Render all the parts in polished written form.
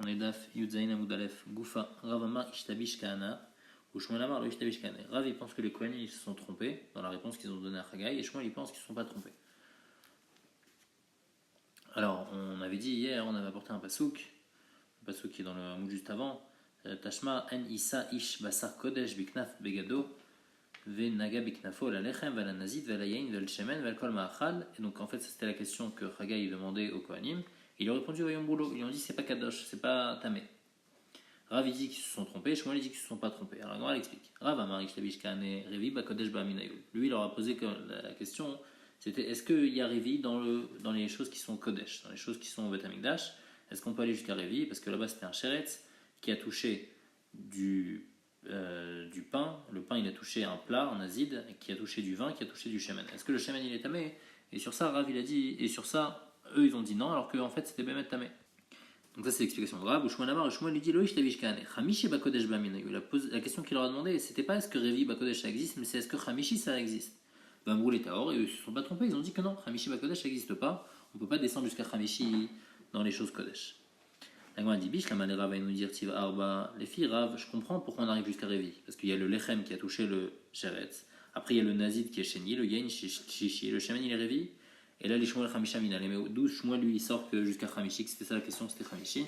On est Daf Yudzaïn Amoud Aleph Goufa Rav Amar Ishtabish Kahana ou Shmuel Amar le Ishtabish Kahana. Rav il pense que les Kohanim ils se sont trompés dans la réponse qu'ils ont donnée à Chagai et Shmuel il pense qu'ils ne se sont pas trompés. Alors on avait dit hier, on avait apporté un pasouk qui est dans le Hamoud juste avant. Tashma en Isa Ish Basar Kodesh Biknaf Begado Venaga Biknafo la Lechem Vala Nazid Vala Yain Val Shemen Val Kol Ma'achal. Et donc en fait c'était la question que Chagai demandait aux Kohanim. Ils ont répondu au Yom Boulot. Ils ont dit c'est pas Kadosh, c'est pas Tamé. Rav il dit qu'ils se sont trompés, Shmuel dit qu'ils se sont pas trompés. Alors Gemara explique. Rav Amar Ishtabish Kahane Revi Bakodesh Ba'aminayul. Lui il leur a posé la question, c'était est-ce qu'il y a Revi dans les choses qui sont Kodesh, dans les choses qui sont au Bet Hamikdash. Est-ce qu'on peut aller jusqu'à Revi? Parce que là-bas c'était un Sheretz qui a touché du pain. Le pain il a touché un plat, un azid, qui a touché du vin, qui a touché du shemen. Est-ce que le shemen il est tamé? Et sur ça Rav il a dit, et sur ça eux ils ont dit non, alors qu'en fait c'était Bémet tamé. Donc ça c'est l'explication de Rav. Shmuel Amar, Shmuel lui dit Loïch Tavish Kahane Chamishi Bakodesh Bamin. La question qu'il leur a demandé, c'était pas est-ce que Revi Bakodesh ça existe, mais c'est est-ce que Chamishi ça existe. Bambrou les Taor, et eux ils se sont pas trompés, ils ont dit que non, Chamishi Bakodesh ça n'existe pas, on peut pas descendre jusqu'à Chamishi dans les choses Kodesh. La Gemara dit Bish, la Malera va nous dire Tiv Arba, les filles Rav, je comprends pourquoi on arrive jusqu'à Revi, parce qu'il y a le Lechem qui a touché le Sheretz, après il y a le Nazid qui est Sheni, le Yain Shishi, le Shemen il est Revi. Et là, les Shmuel Chamisha Minale. Mais d'où Shmuel lui il sort que jusqu'à Chamishi, c'était ça la question, c'était Chamishi.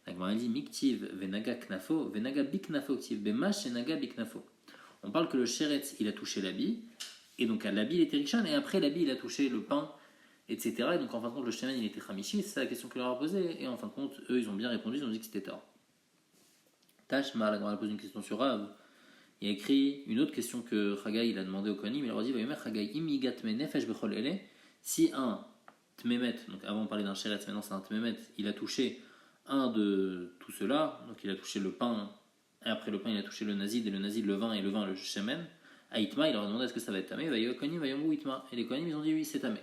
La Gemara dit Miktiv Venaga Knafo, Venaga Biknafo Ktiv, Bemash et Naga Biknafo. On parle que le Sheretz il a touché l'habit, et donc l'habit il était Richan, et après l'habit il a touché le pain, etc. Et donc en fin de compte, le Shemen il était Chamishi, c'est ça la question qu'il leur a posée, et en fin de compte, eux ils ont bien répondu, ils ont dit que c'était tard. Tashma, la Gemara pose une question sur Rav. Il a écrit une autre question que Chagai il a demandé au Kohanim, il leur a dit Vayomer Chagai imigat me nefesh bechol ele. Si un tmemet, donc avant on parlait d'un sheretz, maintenant c'est un tmemet, il a touché un de tout cela, donc il a touché le pain, et après le pain il a touché le nazid, et le nazid le vin, et le vin le shemen, à Itma il leur a demandé est-ce que ça va être tamé, Vayokonim Vayomou Itma, et les Kohanim ils ont dit oui c'est tamé.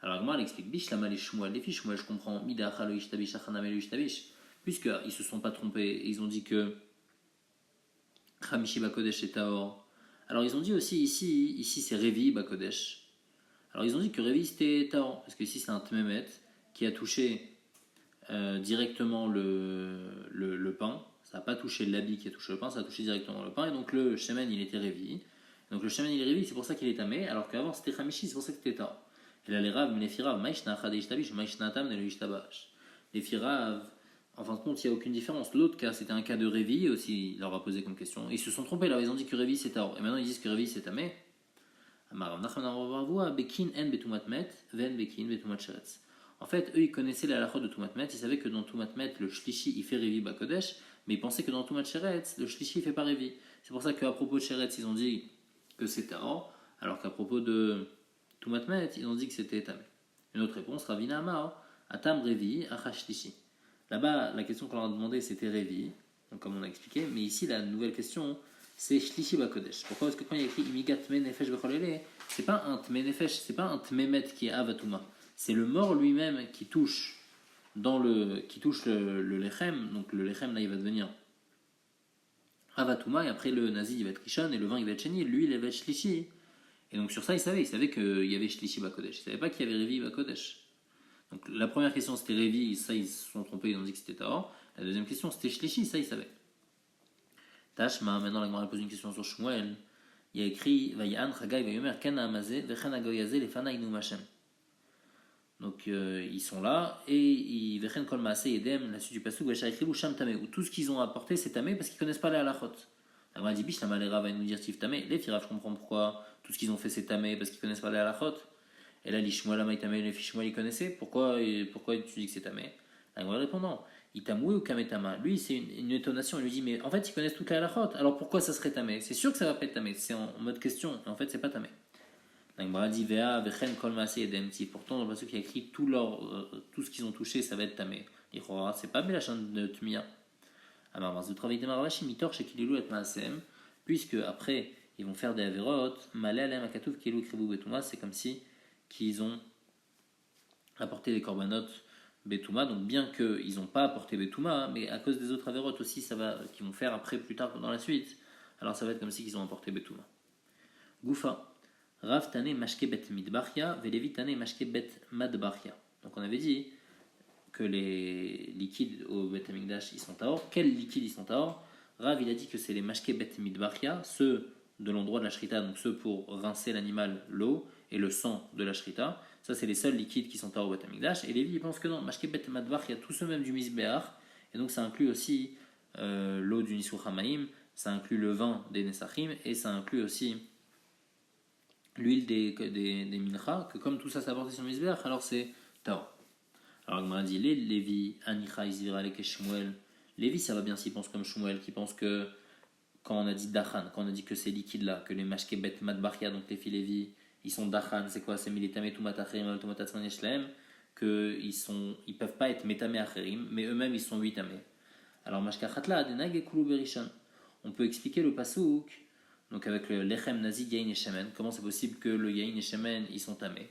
Alors moi elle explique Bish lama les Shmuel, les filles Shmuel je comprends, Midacha lo ishtabish, achaname lo ishtabish, puisqu'ils se sont pas trompés, et ils ont dit que Chamishi Bakodesh et Taor. Alors ils ont dit aussi ici c'est Revi Bakodesh. Alors ils ont dit que Revi c'était Taor, parce que ici c'est un Tmemet qui a touché directement le pain. Ça n'a pas touché l'habit qui a touché le pain, ça a touché directement le pain. Et donc le Shemen il était Revi. Donc le Shemen il est Revi, c'est pour ça qu'il est tamé, alors qu'avant c'était Chamishi, c'est pour ça que c'était Taor. Et là les Rav, mais les Firav, Maïshna Chadeshtabish, Maïshna Tam, ne Ishtabash. Les Firav, en fin de compte, il n'y a aucune différence. L'autre cas, c'était un cas de Revi aussi, il leur a posé comme question. Ils se sont trompés, alors ils ont dit que Revi c'est Taor. Et maintenant ils disent que Revi c'est Tamé. En fait, eux ils connaissaient la halachot de Tumatmet, ils savaient que dans Tumatmet, le Shlishi il fait Revi Bakodesh, mais ils pensaient que dans Tumat Sheretz, le Shlishi il fait pas Revi. C'est pour ça qu'à propos de Sheretz, ils ont dit que c'est Taor, alors qu'à propos de Tumatmet, ils ont dit que c'était Tamé. Une autre réponse, Ravina Amar, Atam Revi, Achash Shlishi. Là-bas, la question qu'on leur a demandé, c'était Revi, donc comme on a expliqué, mais ici, la nouvelle question, c'est Shlishi Bakodesh. Pourquoi? Parce que quand il y a écrit Imigat Tme Nefesh Becholele, c'est pas un Tme Nefesh, c'est pas un Tmemet qui est Avatuma, c'est le mort lui-même qui touche le Lechem, donc le Lechem là il va devenir Avatuma, et après le Nazi il va être Rishon, et le vin il va être Sheni, lui il va être Shlishi. Et donc sur ça, ils savaient qu'il y avait Shlishi Bakodesh, ils savaient pas qu'il y avait Revi Bakodesh. Donc la première question c'était Revi, ça ils se sont trompés, ils ont dit que c'était Taor. La deuxième question c'était Shlishi, ça ils savaient. Tashma, maintenant la Gemara pose une question sur Shmuel. Il y a écrit Vayan Chagai Vayomer Kana Amazé Vechen Agoyazé Lefana Inu Machem. Donc ils sont là et ils Vechen Kol Maase Yedem, la suite du pasuk Veshaychribu Sham Tamé, où tout ce qu'ils ont apporté c'est Tamé parce qu'ils connaissent pas les halachot. La Gemara dit Bish la Malera va nous dire Tiv Tamé. Les Firav, je comprends pourquoi tout ce qu'ils ont fait c'est Tamé parce qu'ils connaissent pas les halachot. Et là, l'Ishmuel Amaïtamé, les Fishmuel, ils connaissaient. Pourquoi tu dis que c'est Tamé? La Gemara répond non. Itamoué ou Kametama. Lui, c'est une étonnation. Il lui dit, mais en fait, ils connaissent toute la halachot. Alors pourquoi ça serait Tamé? C'est sûr que ça va pas être Tamé. C'est en mode question. Et en fait, c'est pas Tamé. La Gemara dit, Vea, Vechen, Kol Maase, Edemti. Pourtant, dans le passage qui a écrit, tout ce qu'ils ont touché, ça va être Tamé. Il croira, c'est pas Belachan de Tmia. Alors, dans ce travail de Maravashi, Mitor, chez Kililou et Maasem, puisque après, ils vont faire des Averot, Malelem, Akatouf, Kilou, Kribou, Betouma, c'est comme si qu'ils ont apporté les corbanotes Betouma, donc bien qu'ils n'ont pas apporté Betouma, mais à cause des autres avérotes aussi, ça va, qu'ils vont faire après, plus tard dans la suite, alors ça va être comme si qu'ils ont apporté Betouma. Goufa, Rav Tane Mashke Bet Midbachia, Velevi Tane Mashke Bet Madbachia. Donc on avait dit que les liquides au Bet Amikdash ils sont tahor. Quels liquides ils sont tahor? Rav il a dit que c'est les mashke Bet Midbachia, ceux de l'endroit de la shrita, donc ceux pour rincer l'animal, l'eau et le sang de la shrita. Ça c'est les seuls liquides qui sont tahor au Bet Amikdash. Et Lévi il pense que non, mashke Bet Midbachia, tout ceux même du Mizbeach, et donc ça inclut aussi l'eau du Nisur Hamaim, ça inclut le vin des Nesachim et ça inclut aussi l'huile des mincha, que comme tout ça c'est apporté sur le Mizbeach, alors c'est tahor. Alors Agmara dit les Lévi, Anicha, Izvira, les Shmuel. Lévi, ça va bien s'il pense comme Shmuel, qui pense que quand on a dit Dachan, quand on a dit que ces liquides-là, que les Mashkebet Madbachia, donc les filles Lévi, ils sont Dachan, c'est quoi? C'est Militame Tumatachrim, Tumatatman Yeshlem, qu'ils peuvent pas être Metame Acherim, mais eux-mêmes ils sont 8 tamés. Alors Mashkachatla, Denag et Kulu Berishon. On peut expliquer le Pasouk, donc avec le Lechem Nazi, Yain et Shemen. Comment c'est possible que le Yain et Shemen ils sont tamés?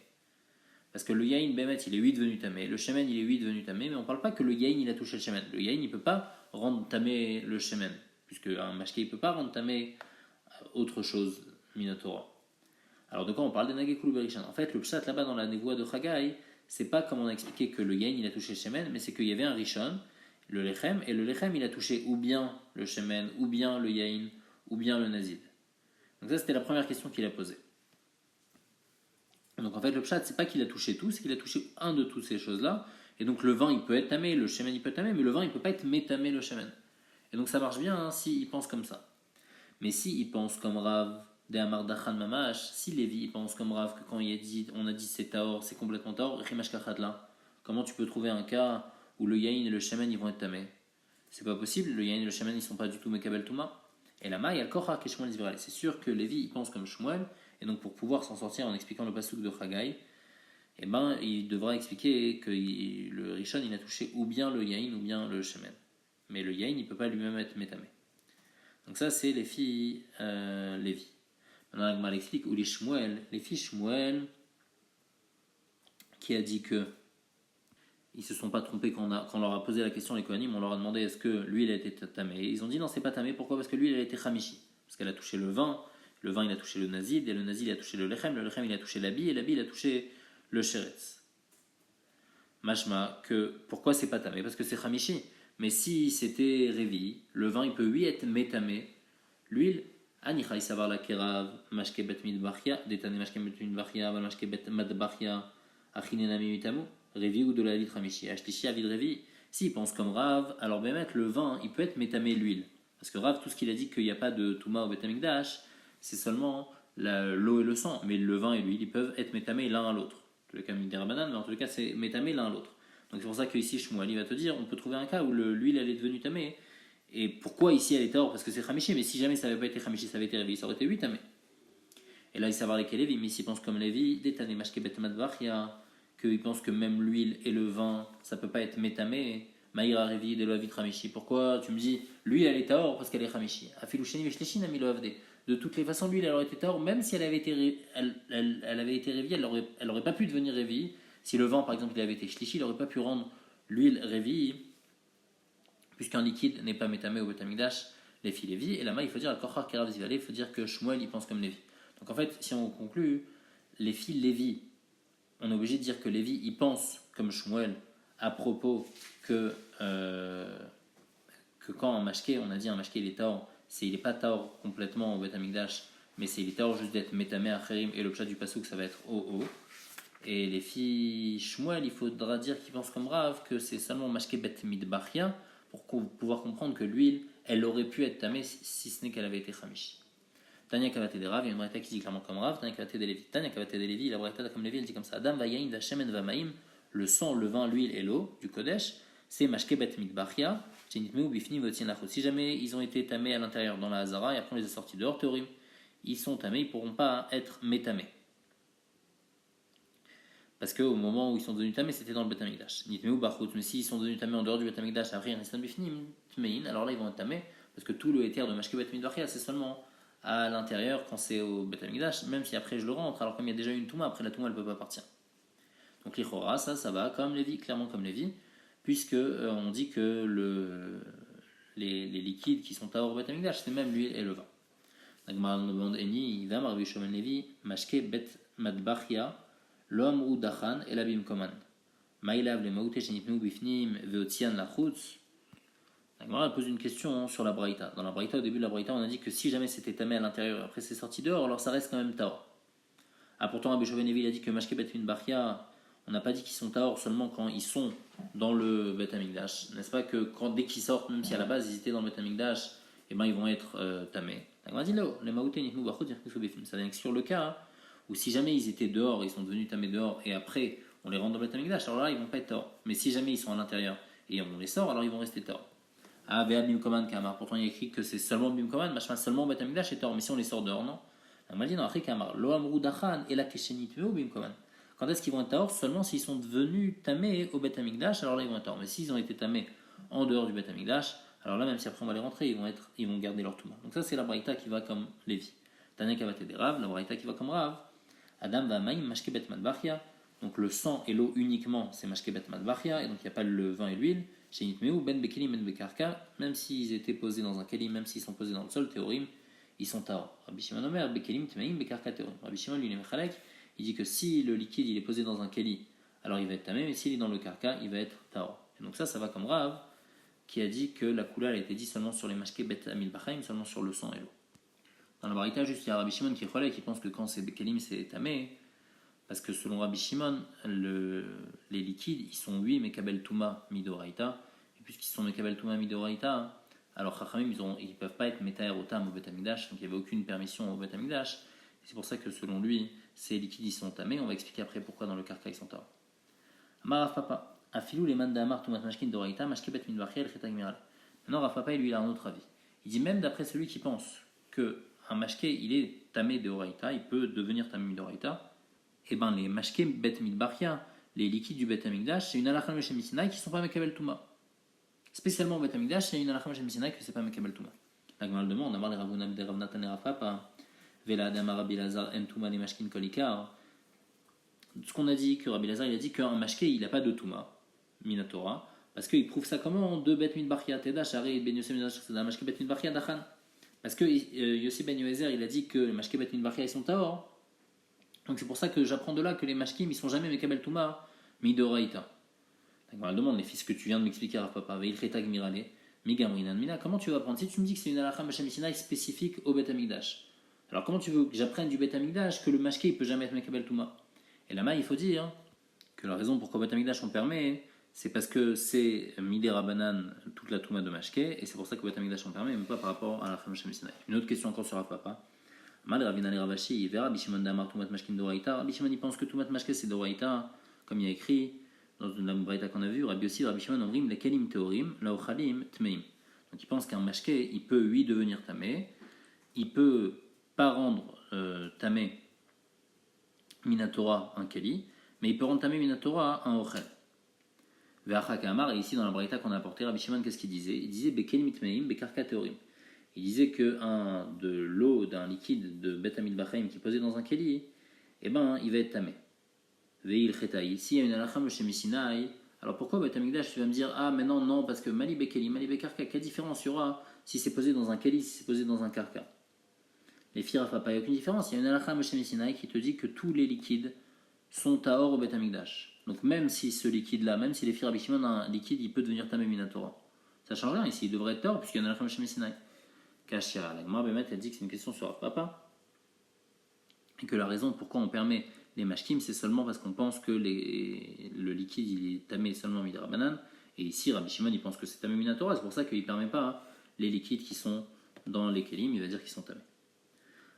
Parce que le yain, Bémet, il est 8 devenu tamé. Le shemen, il est 8 devenu tamé. Mais on ne parle pas que le yain, il a touché le shemen. Le yain, il ne peut pas rendre tamé le shemen. Puisque un mashké, il ne peut pas rendre tamé autre chose, Minotora. Alors de quoi on parle? Des nagekulu berishan. En fait, le pshat là-bas dans la névoie de Chagai, c'est pas comme on a expliqué que le yain, il a touché le shemen, mais c'est qu'il y avait un rishon, le lechem, et le lechem, il a touché ou bien le shemen, ou bien le yain, ou bien le nazid. Donc ça, c'était la première question qu'il a posée. Donc en fait, le pshat, c'est pas qu'il a touché tout, c'est qu'il a touché un de toutes ces choses-là. Et donc le vin, il peut être tamé, le shemen, il peut être tamé, mais le vin, il peut pas être métamé, le shemen. Et donc ça marche bien hein, s'il pense comme ça. Mais s'il pense comme Rav, de Amar Dachan Mamash, si Lévi il pense comme Rav, que quand on a dit c'est taor, c'est complètement taor, Rimash Kachatla, comment tu peux trouver un cas où le yain et le shemen, ils vont être tamés? C'est pas possible, le yain et le shemen, ils sont pas du tout mekabel touma. Et la maille, al-kocha, que Shmuel Zvirale. C'est sûr que Lévi, il pense comme Shmuel, et donc pour pouvoir s'en sortir en expliquant le pasuk de Chagai, eh ben, il devra expliquer que le Rishon, il a touché ou bien le yain ou bien le shemen. Mais le yain, il ne peut pas lui-même être métamé. Donc ça, c'est les filles Lévi. Maintenant, Agmar explique, ou les Shmuel, les filles Shmuel, qui a dit que ils se sont pas trompés quand on leur a posé la question, les Kohanim, on leur a demandé est-ce que l'huile a été tamé. Et ils ont dit non, c'est pas tamé. Pourquoi? Parce que l'huile, elle a été chamishi. Parce qu'elle a touché le vin il a touché le nazid, et le nazid, il a touché le lechem il a touché l'habit, et l'habit, il a touché le sheretz. Mashma, que pourquoi c'est pas tamé? Parce que c'est chamishi. Mais si c'était révi, le vin, il peut oui être métamé. L'huile, anichai savar la kerav, mashkebet midbachia, détané mashkebet midbachia, mashkebet madbachia, achinenami mitamu. Révi ou de la litre Ramishi. Ashtishi avid Révi. S'il pense comme Rav, alors bien mettre le vin, il peut être métamé l'huile. Parce que Rav, tout ce qu'il a dit qu'il n'y a pas de Touma au Betamikdash, c'est seulement l'eau et le sang. Mais le vin et l'huile, ils peuvent être métamés l'un à l'autre. En tout le cas, mais en tout cas, c'est métamé l'un à l'autre. Donc c'est pour ça qu'ici, Shmuel, il va te dire, on peut trouver un cas où l'huile, elle est devenue tamée. Et pourquoi ici, elle est or? Parce que c'est Ramishi. Mais si jamais ça n'avait pas été Ramishi, ça avait été Révi, ça aurait été 8 tamé. Et là, il savoir lesquels Lévi. Mais s'il pense comme Lévi, détané Mashkebet Madvach, il y a qu'il pense que même l'huile et le vin, ça peut pas être métamé. Maïra Révi de l'Oavit Ramishi. Pourquoi tu me dis, l'huile elle est taor parce qu'elle est Ramishi? Afiloucheni Veshleshin Ami Loavde. De toutes les façons, l'huile elle aurait été taor, même si elle avait été, elle avait été Révi, elle aurait pas pu devenir Révi. Si le vin par exemple il avait été Shlishi, il aurait pas pu rendre l'huile Révi, puisqu'un liquide n'est pas métamé au Betamikdash, les filles Lévi. Et là-bas, il faut dire, Al-Kochar Kerav Zivale, il faut dire que Shmuel il pense comme Lévi. Donc en fait, si on conclut, les filles Lévi, on est obligé de dire que Lévi, il pense comme Shmuel à propos que quand un mashké, on a dit un mashké il est taor, il n'est pas taor complètement au Bet Amikdash, mais il est taor juste d'être métamé acherim, et le pshat du pasouk ça va être o. Et les filles Shmuel, il faudra dire qu'ils pensent comme Rav que c'est seulement mashké Bet Midbachia pour pouvoir comprendre que l'huile, elle aurait pu être tamée si ce n'est qu'elle avait été chamishi. Tanya Kavate de Rav, il y a une braïta qui dit clairement comme Rav, Tanya Kavate de Lévi. Tanya Kavate de Lévi, la braïta comme Lévi, elle dit comme ça Adam vayain vashemen vamaim, le sang, le vin, l'huile et l'eau du Kodesh, c'est mashkebet mitbachia, chenitmeu bifni votienachot. Si jamais ils ont été tamés à l'intérieur dans la Hazara et après on les a sortis dehors, théorim, ils sont tamés, ils ne pourront pas être métamés. Parce qu'au moment où ils sont devenus tamés, c'était dans le Bet Amikdash. Nitmeu bachut, mais s'ils sont devenus tamés en dehors du Bet Amikdash, après ils sont bifni tmein, alors là ils vont être tamés, parce que tout le éther de mashkebet mitbachia, c'est seulement à l'intérieur quand c'est au Bet Amikdash, même si après je le rentre, alors comme il y a déjà eu une Touma, après la Touma elle ne peut pas partir. Donc l'Ichora, ça va comme Lévi, clairement comme Lévi, puisque on dit que les liquides qui sont Taor Bet Amikdash, c'est même l'huile et le vin. Nagmar demande Eni, Vam Rabbi Shimon Lévi, Mashke Bet Madbachia, l'homme ou Dachan et l'abim Koman. Maïlav le maouté shenitnu bifnim veotzian la chutz. La Gemara pose une question sur la braïta. Dans la braïta, au début de la braïta, on a dit que si jamais c'était tamé à l'intérieur et après c'est sorti dehors, alors ça reste quand même taor. Ah, pourtant, Rabbi Shovenevi a dit que mashke bet min bachia, on n'a pas dit qu'ils sont taor seulement quand ils sont dans le Bet Amikdash. N'est-ce pas que dès qu'ils sortent, même si à la base ils étaient dans le Bet Amikdash, eh ben, ils vont être tamés. La Gemara dit là, les maouté nitnu bachot yirkusu bifnim. Ça vient exclure le cas où si jamais ils étaient dehors, ils sont devenus tamés dehors et après on les rend dans le Bet Amikdash, alors là ils vont pas être taor. Mais si jamais ils sont à l'intérieur et on les sort, alors ils vont rester taor. Ah, Véa Bimkoman Kamar. Pourtant, il y a écrit que c'est seulement Bimkoman, machin, seulement Bet Amikdash et tort. Mais si on les sort dehors, non. On m'a dit non, après Kamar. Lo Amrou Dachan et la Keshenit ou Bimkoman. Quand est-ce qu'ils vont être tort? Seulement s'ils sont devenus tamés au Bet Amikdash, alors là ils vont être tort. Mais s'ils ont été tamés en dehors du Bet Amikdash, alors là, même si après on va les rentrer, ils vont garder leur touma. Donc ça, c'est la braïta qui va comme Lévi. Tanya Kavate des Rav, la braïta qui va comme Rav. Adam va Maïm Mashke Bet Madbachia. Donc le sang et l'eau uniquement, c'est Mashke Bet Madbachia, et donc il n'y a pas le vin et l'huile. Chez Nitmeu, Ben Bekelim, Ben Bekarka, même s'ils étaient posés dans un kelim, même s'ils sont posés dans le sol, théorim, ils sont taor. Rabbi Shimon Omer, Bekelim, Tmeim, Bekarka, théorim. Rabbi Shimon, lui, il est mechalek, il dit que si le liquide il est posé dans un keli, alors il va être tamé, mais s'il est dans le karka, il va être taor. Et donc ça va comme Rav, qui a dit que la couleur a été dit seulement sur les mashke Bet Amil Bachaim, seulement sur le sang et l'eau. Dans la barita, juste, il y a Rabbi Shimon qui est cholek, qui pense que quand c'est Bekelim, c'est tamé, parce que selon Rabbi Shimon, les liquides, ils sont 8 Mekabel Touma Midoraita. Et puisqu'ils sont Mekabel Touma Midoraita, alors Chachamim, ils ne peuvent pas être Metaer Otam au Bet Amikdash, donc il n'y avait aucune permission au Bet Amikdash. C'est pour ça que selon lui, ces liquides, ils sont tamés. On va expliquer après pourquoi dans le karka, ils sont tamés. Amar Rav Papa, Afilou les manda amar Tumat Mashkin Doraita, Mashke Bet Minvachiel Chetag Miral. Maintenant, Rav Papa, lui, il a un autre avis. Il dit même d'après celui qui pense qu'un mashke, il est tamé de Oraita, il peut devenir tamé de Oraita. Et ben les mashke bet midbachia, les liquides du bet amigdash, c'est une halakha de Shem Sinai qui ne sont pas mekabel touma. Spécialement au bet amigdash, c'est une halakha de Shem Sinai que c'est pas mekabel touma. La Gemara demande, on a marre les ravunam de Rav Natan et Rav Papa, vela adam Rabbi Lazar en touma les mashkin kolikar. Ce qu'on a dit que Rabbi Lazar il a dit qu'un mashke il n'a pas de touma minatora parce qu'il prouve ça comment de bet midbachia teda shari ben Yosef midbachia c'est un mashke bet midbachia dachan parce que Yossi ben Yoezer il a dit que les mashke bet midbachia ils sont taor. Donc c'est pour ça que j'apprends de là que les mashkim ils sont jamais mekabel touma midoraita. On demande les fils que tu viens de m'expliquer à papa veil chetag mirale migamrinan mina. Comment tu vas apprendre si tu me dis que c'est une halakha Shem Sinai spécifique au Bet Amikdash? Alors comment tu veux que j'apprenne du Bet Amikdash que le mashké il peut jamais être mekabel touma? Et là-bas il faut dire que la raison pourquoi au Bet Amikdash on permet c'est parce que c'est midé rabanan toute la touma de mashké et c'est pour ça qu'au Bet Amikdash on permet mais pas par rapport à la halakha Shem Sinai. Une autre question encore sur Rav Papa. Mal Ravina le Ravashi, il verra Bishimon Damar Tumat Mashkin Doraita. Bishimon il pense que Tumat Mashke c'est Doraita, comme il y a écrit dans la Braïta qu'on a vu. Rabbi aussi, Rabbi Shimon Omrim, les Kelim Teorim, la Ochalim Tmeim. Donc il pense qu'un Mashke, il peut lui devenir Tamé, il peut pas rendre Tamé Minatora un Keli, mais il peut rendre Tamé Minatora un Ochel. Ve'achak Amar, et ici dans la Braïta qu'on a apporté, Rabbi Shimon, qu'est-ce qu'il disait? Il disait Bekelim Tmeim, Bekarka Teorim. Il disait que de l'eau, d'un liquide de Bet Amid Bachaim qui est posé dans un keli, eh ben, il va être tamé. Veil chetaï. S'il y a une halakha Shem Sinai, alors pourquoi Bet Amikdash tu vas me dire ah mais non parce que Mali Bekeli, Mali Bekarka, quelle différence il y aura si c'est posé dans un keli, si c'est posé dans un karka? Les filles Rafa pas, il n'y a aucune différence. Il y a une halakha Shem Sinai qui te dit que tous les liquides sont taor au Bet Amikdash. Donc même si ce liquide-là, même si les filles Rabbi Shimon un liquide, il peut devenir tamé minatora. Ça change rien ici, il devrait être taor puisqu'il y a une halakha Shem Sinai. Kashira. La Gemara Bémet, elle dit que c'est une question sur Rav Papa et que la raison pourquoi on permet les mashkim c'est seulement parce qu'on pense que le liquide il est tamé seulement midra banane et ici Rabbi Shimon il pense que c'est tamé minatora, c'est pour ça qu'il ne permet pas les liquides qui sont dans les kelim, il va dire qu'ils sont tamés.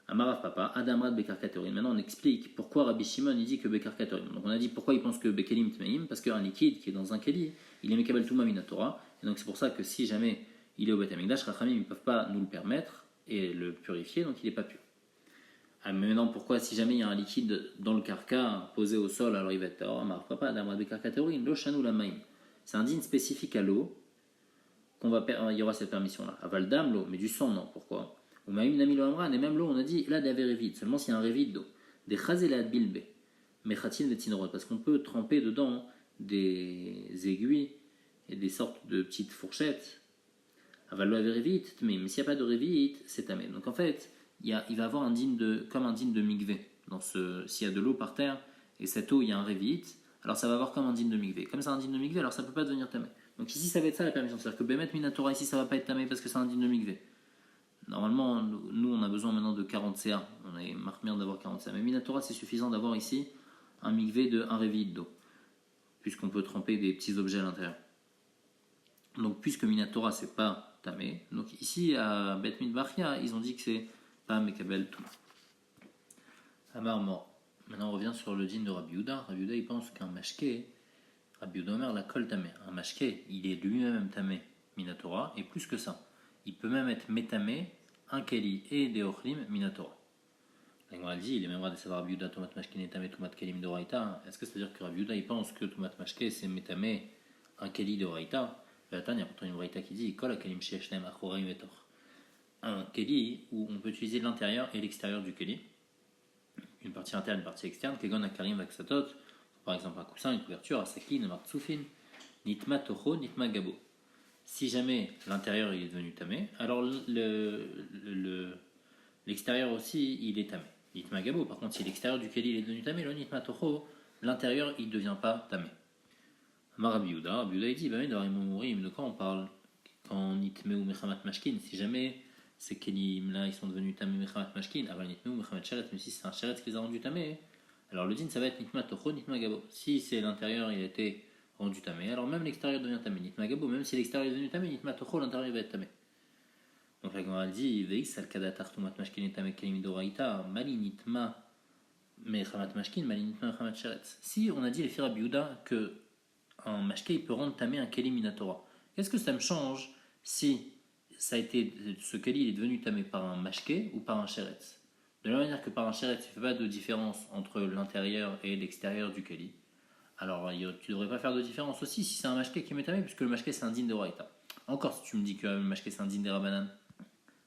Amar Rav Papa, Adamrad Bekarka Teorim. Maintenant on explique pourquoi Rabbi Shimon il dit que Bekarka Teorim. Donc on a dit pourquoi il pense que Bekelim Tmeim, parce qu'un liquide qui est dans un keli il est Mekabel Touma minatora et donc c'est pour ça que si jamais il est au Bet Amikdash, Rachamim ne peuvent pas nous le permettre et le purifier, donc il n'est pas pur. Ah, mais maintenant, pourquoi si jamais il y a un liquide dans le karka posé au sol, alors il va être taor? C'est un digne spécifique à l'eau il y aura cette permission-là. Aval dam l'eau, mais du sang non. Pourquoi? Ou même même l'eau, on a dit là d'aver révide, seulement s'il y a un révide d'eau. Des chazelat bilbe, mechatin vetinrot, parce qu'on peut tremper dedans des aiguilles et des sortes de petites fourchettes. Aval avait révite, mais s'il n'y a pas de révite, c'est tamé. Donc en fait, il va avoir comme un digne de migvé. S'il y a de l'eau par terre, et cette eau, il y a un révite, alors ça va avoir comme un din de mikvé. Comme c'est un din de mikvé, alors ça ne peut pas devenir tamé. Donc ici, ça va être ça la permission. C'est-à-dire que Bemet Minatora, ici, ça ne va pas être tamé parce que c'est un din de mikvé. Normalement, nous, on a besoin maintenant de 40 CA. On est marmire d'avoir 40 CA. Mais Minatora, c'est suffisant d'avoir ici un mikvé de 1 révi d'eau, puisqu'on peut tremper des petits objets à l'intérieur. Donc, puisque Minatora, c'est pas tamé, donc ici, à Bet Midbachia, ils ont dit que c'est pas Mekabel tout. Amar mort. Maintenant, on revient sur le din de Rabbi Yehuda. Rabbi Yehuda, il pense qu'un mashké, Rabbi Yehuda Omer la kol tamé. Un mashké, il est lui-même tamé Minatora, et plus que ça. Il peut même être métamé, un keli et des ochlim minatora. La Gemara dit, il est même droit de savoir Rabbi Yehuda tomat mashké nétamé tomat kelim de Oraïta. Est-ce que ça veut dire que Rabbi Yehuda il pense que tomat mashké c'est métamé un keli de Oraïta? Il y a pourtant une Oraïta qui dit kol kelim sheeshnem achoraim etor. Un keli où on peut utiliser l'intérieur et l'extérieur du keli, une partie interne, une partie externe, kegon akarim vaksatot, par exemple un coussin, une couverture, asakin, martsoufin, nitma toho, nitma gabo. Si jamais l'intérieur il est devenu tamé, alors l'extérieur aussi il est tamé. Nitma gabo. Par contre, si l'extérieur du keli il est devenu tamé, le nitma toho, l'intérieur il ne devient pas tamé. Amar Rabbi Yehuda, il dit, de quoi on parle quand nitme ou mechamat mashkin? Si jamais ces kelim là ils sont devenus tamé mechamat mashkin, avant nitme ou mechamat sheret, mais si c'est un sheret qui les a rendus tamé, alors le din ça va être nitma toho, nitma gabo. Si c'est l'intérieur il a été rendu tamé, alors même l'extérieur devient tamé. Nitma gabo, même si l'extérieur est devenu tamé, nitma toho, l'intérieur va être tamé. Donc la Gemara dit, veis al kadatar tumat mashkin et tamé kelim doraita, mali nitma mechamat mashkin, mali nitma mechamat sheret. Si on a dit les filles Rabbi Yehuda que un mashké il peut rendre tamé un kelim minatora, qu'est-ce que ça me change si ça a été, ce keli il est devenu tamé par un mashké ou par un sheret? De la même manière que par un sheret, il ne fait pas de différence entre l'intérieur et l'extérieur du keli. Alors, tu ne devrais pas faire de différence aussi si c'est un mashké qui est tamé, puisque le mashké c'est un din de Oraïta. Encore, si tu me dis que le mashké c'est un din des Rabanan,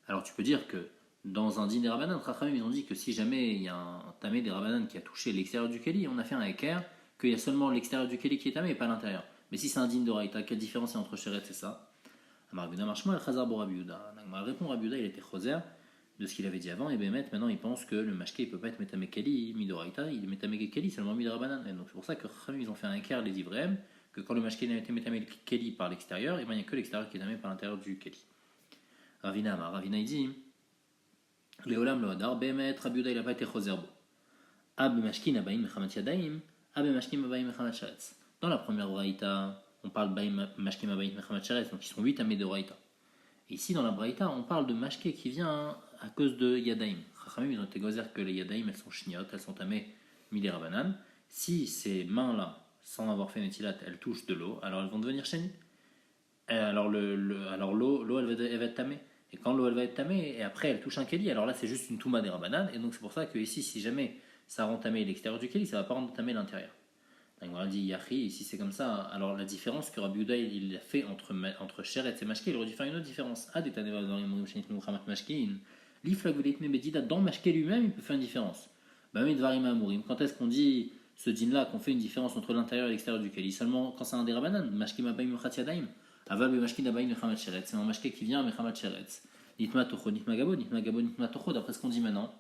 alors tu peux dire que dans un din des Rabanan, ils ont dit que si jamais il y a un tamé des Rabanan qui a touché l'extérieur du keli, on a fait un équerre, qu'il y a seulement l'extérieur du keli qui est tamé et pas l'intérieur. Mais si c'est un din de Oraïta, quelle différence il y a entre sheret et ça? Amar Rabbi Yehuda marchement el chazar bo Rabbi Yehuda. Il répond Rabbi Yehuda, il était choser de ce qu'il avait dit avant, et Bémet, maintenant il pense que le mashké il peut pas être métamé keli, midoraïta, il est métamé keli seulement midorabanan. Et donc c'est pour ça que ils ont fait un équerre les ivrem, que quand le mashké a été métamé keli par l'extérieur, et ben il n'y a que l'extérieur qui est tamé par l'intérieur du keli. Ravina Amar, Ravina il dit, Léolam lo hadar, Bémet, Rabbi Yehuda il a pas été choser bo. Ab mashkin abayin mechamat yadaim, ab mashkin abayin mechamat sharetz. Dans la première oraïta, on parle de mashkim abayin mechamat sharetz, donc ils sont 8 amés de oraïta. Ici, dans la Braïta, on parle de mashké qui vient à cause de Yadaim. Chachamim, ils ont été gozer que les Yadaim, elles sont chniot, elles sont tamées midera banane. Si ces mains-là, sans avoir fait netilat, elles touchent de l'eau, alors elles vont devenir chénies. Alors l'eau, elle va être tamée. Et quand l'eau, elle va être tamée, et après, elle touche un keli, alors là, c'est juste une touma dera banane. Et donc, c'est pour ça que ici, si jamais ça rend tamé l'extérieur du keli, ça ne va pas rendre tamé l'intérieur. On a dit Yachi, ici c'est comme ça. Alors la différence que Rabbi Yehuda il a fait entre Sheret et Mashké, il aurait dû faire une autre différence. Ah, dans Mashké lui-même, il peut faire une différence. Quand est-ce qu'on dit ce din-là, qu'on fait une différence entre l'intérieur et l'extérieur du keli? Seulement quand c'est un derabanan. Mashké mabaim mechat yadaim. Aval be Mashké nabaim mechamat sheret. C'est un Mashké qui vient mechamat sheret. Nitma tocho, nitma gabo, nitma tocho. D'après ce qu'on dit maintenant,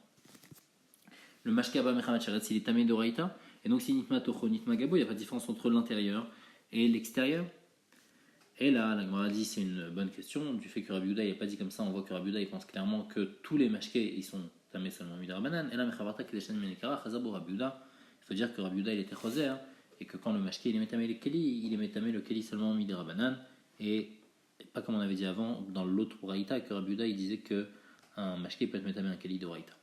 le Mashké abaim mechamat sheret, il est tamé d'oraïta. Et donc, si nitma toho, nitma gabo, il n'y a pas de différence entre l'intérieur et l'extérieur. Et là, la Gemara dit, c'est une bonne question. Du fait que Rabbi Yehuda, il n'a pas dit comme ça, on voit que Rabbi Yehuda, il pense clairement que tous les mashkés, ils sont tamés seulement midar banan. Et là, mechavarta kedeshan menekara, chazabo Rabbi Yehuda. Il faut dire que Rabbi Yehuda, il était choser, et que quand le mashké, il est métamé le keli, il est métamé le keli seulement midar banan. Et pas comme on avait dit avant, dans l'autre raïta, que Rabbi Yehuda, il disait qu'un mashké peut être métamé un keli de raïta.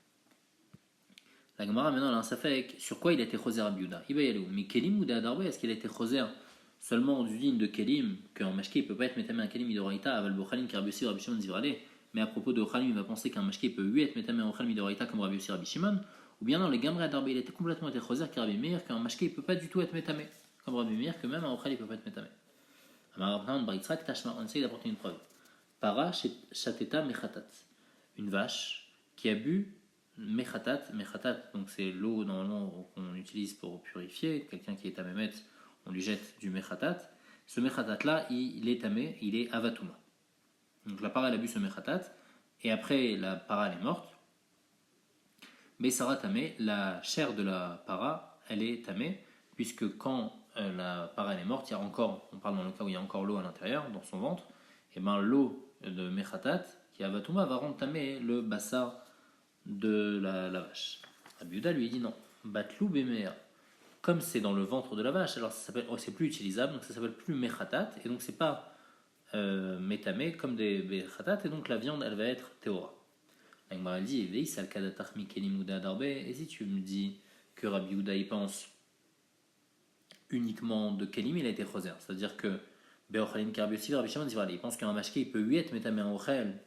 La Gemara maintenant elle a un safek sur quoi il a été choser Rabbi Yehuda. Mais kelim ou d'Adarbe, est-ce qu'il a été choser seulement du digne de kelim, qu'un mashké ne peut pas être métamé un kelim midoraïta, aval bochalim qui Rabbi Yossi Rabbi Shimon zivrale, mais à propos de Chalim, il va penser qu'un mashké peut lui être métamé en chalim midoraïta comme Rabbi Yossi Rabbi Shimon, ou bien non, les Gamra d'Adarbe, il a été complètement été choser qui Rabbi Meir, qu'un mashké ne peut pas du tout être métamé, comme Rabbi Meir, que même un chalim ne peut pas être métamé. On essaye d'apporter une preuve. Para shateta mechatat, une vache qui a bu mechatat, donc c'est l'eau normalement qu'on utilise pour purifier. Quelqu'un qui est tamémet, on lui jette du mechatat. Ce mechatat là, il est tamé, il est avatuma. Donc la para elle a bu ce mechatat, et après la para elle est morte. Mais Sarah tamé, la chair de la para, elle est tamée, puisque quand la para elle est morte, il y a encore, on parle dans le cas où il y a encore l'eau à l'intérieur, dans son ventre, et bien l'eau de Mechatat, qui est Avatouma, va rendre tamé le bassar de la vache. Rabbi Yehuda lui dit non, Batlou Bemea. Comme c'est dans le ventre de la vache, alors ça s'appelle, c'est plus utilisable, donc ça s'appelle plus Mechatat, et donc c'est pas métamé comme des Mechatat, et donc la viande elle va être Théora. La Gemara dit, et si tu me dis que Rabbi Yehuda il pense uniquement de Kelim, il a été choser. C'est-à-dire que Beochalim Karbiosif, Rabbi Shimon dit voilà, il pense qu'un mashké il peut 8 métamé en ochel.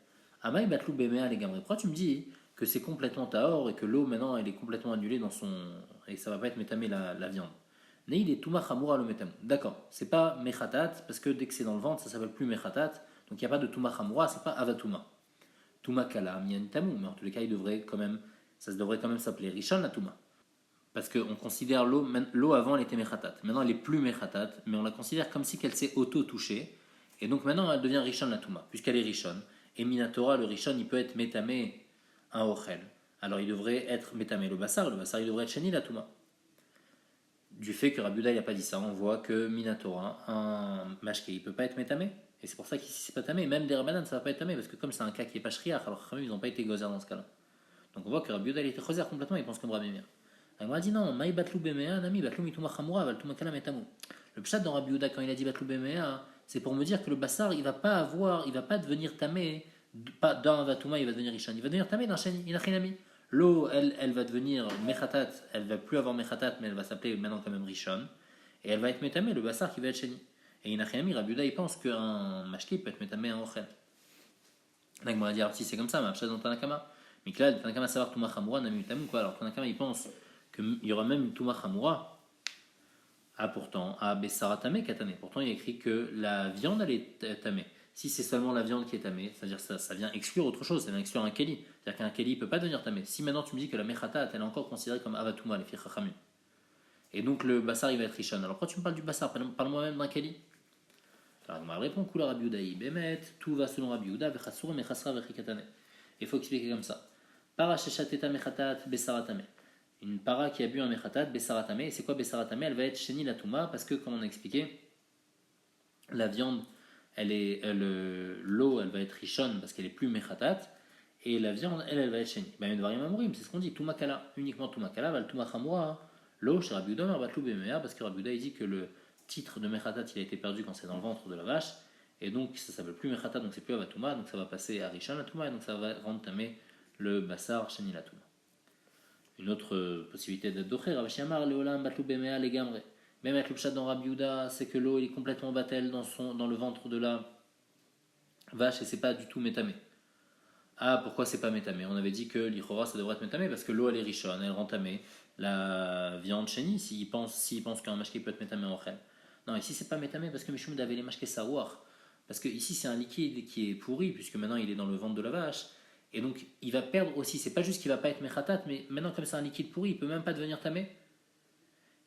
Amaï Batlou Bemea les gamres. Pourquoi tu me dis que c'est complètement tahor et que l'eau maintenant elle est complètement annulée dans son. Et ça va pas être métamé la viande? Neil est Touma Chamoura le métam. D'accord, c'est pas Mechatat, parce que dès que c'est dans le ventre, ça s'appelle plus Mechatat, donc il n'y a pas de Touma Chamoura, c'est pas Avatouma. Touma Kala, Mian Tamou, mais en tous les cas, ça devrait quand même s'appeler Rishon la Touma. Parce qu'on considère l'eau avant elle était Mechatat. Maintenant elle est plus Mechatat, mais on la considère comme si elle s'est auto-touchée. Et donc maintenant elle devient Rishon la Touma, puisqu'elle est Rishon. Et Minatora, le Rishon, il peut être Métamé un Ochel. Alors il devrait être Métamé le Bassar il devrait être Sheni la Touma. Du fait que Rabbi Yehuda n'a pas dit ça, on voit que Minatora, un mashké, il ne peut pas être métamé. Et c'est pour ça qu'ici c'est pas tamé. Même des Rabbanan, ça ne va pas être tamé, parce que comme c'est un cas qui n'est pas shriach, alors ils n'ont pas été gozer dans ce cas-là. Donc on voit que Rabbi Yehuda il était gozer complètement, il pense comme Rabbi Meir. Il m'a dit non, maï batlou bemea, nami batlou mituma chamura, val tumakala metamu. Le pshat dans Rabbi Yehuda quand il a dit batlou bemea, c'est pour me dire que le bassar il va pas devenir tamé, pas dans un vatuma il va devenir ishan, il va devenir tamé dans shani, inachinami. L'eau, elle va devenir mechatat, elle va plus avoir mechatat, mais elle va s'appeler maintenant quand même rishon, et elle va être métamé, le bassar qui va être sheni. Et inachinami, Rabbi Yehuda il pense qu'un mashki peut être métamé en ochel. Là, il m'a dit, alors si c'est comme ça, mais après dans Tanakama. Mais là, Tanakama savoir Touma Chamura, Nami Tamu, quoi. Alors Tanakama il pense qu'il y aura même une Touma Chamura. Ah, pourtant, à Bessara Tamé Katane. Pourtant, il y a écrit que la viande, elle est tamée. Si c'est seulement la viande qui est tamée, c'est-à-dire que ça vient exclure autre chose, ça vient exclure un keli. C'est-à-dire qu'un keli ne peut pas devenir tamé. Si maintenant tu me dis que la mechata, elle est encore considérée comme avatouma, les filles chachamim. Et donc le bassar, il va être rishon. Alors pourquoi tu me parles du bassar? Parle-moi même d'un keli. Alors on m'a répondu, Kula Rabbi Yehuda, Bemet, tout va selon Rabbi Yehuda, Vechassur, Mechasra, Vechikatane. Il faut expliquer comme ça. Para Sheshateta Mechatat, Bessaratame. Une para qui a bu un Mechatat, Bessaratame. Et c'est quoi Bessaratame? Elle va être Sheni la Touma, parce que, comme on a expliqué, la viande, l'eau, elle va être Rishon, parce qu'elle est plus Mechatat, et la viande, elle va être Sheni. Ben, c'est ce qu'on dit, Touma Kala, uniquement Touma Kala, Val Touma Chamwa, l'eau, chez Rabbi Yehuda, Batlou Bemea, parce que Rabbi Yehuda, il dit que le titre de Mechatat, il a été perdu quand c'est dans le ventre de la vache, et donc ça s'appelle plus Mechatat, donc c'est plus Avatouma, donc ça va passer à Rishon la Touma, et donc ça va rendre tamé le Bassar Sheni la Touma. Une autre possibilité d'être doché, Rav Shiamar, Leolam, Batlou Bemea, les Gamre. Même avec le pshat dans Rabbi Yehuda, c'est que l'eau est complètement battelle dans le ventre de la vache et c'est pas du tout métamé. Ah, pourquoi c'est pas métamé? On avait dit que l'Ichora ça devrait être métamé parce que l'eau elle est richonne, elle rend tamé la viande chénie s'il pense qu'un mashké peut être métamé en chel. Non, ici c'est pas métamé parce que Mishum avait les mashké saouar. Parce que ici c'est un liquide qui est pourri puisque maintenant il est dans le ventre de la vache. Et donc il va perdre aussi, c'est pas juste qu'il va pas être mechatat, mais maintenant comme c'est un liquide pourri, il peut même pas devenir tamé.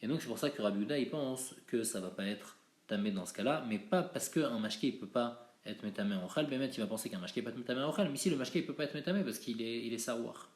Et donc c'est pour ça que Rabbi Yehuda il pense que ça va pas être tamé dans ce cas-là, mais pas parce qu'un mashké il peut pas être métamé en chal, mais il va penser qu'un mashké peut être métamé en chal, mais ici le mashké il peut pas être métamé parce qu'il est saouar.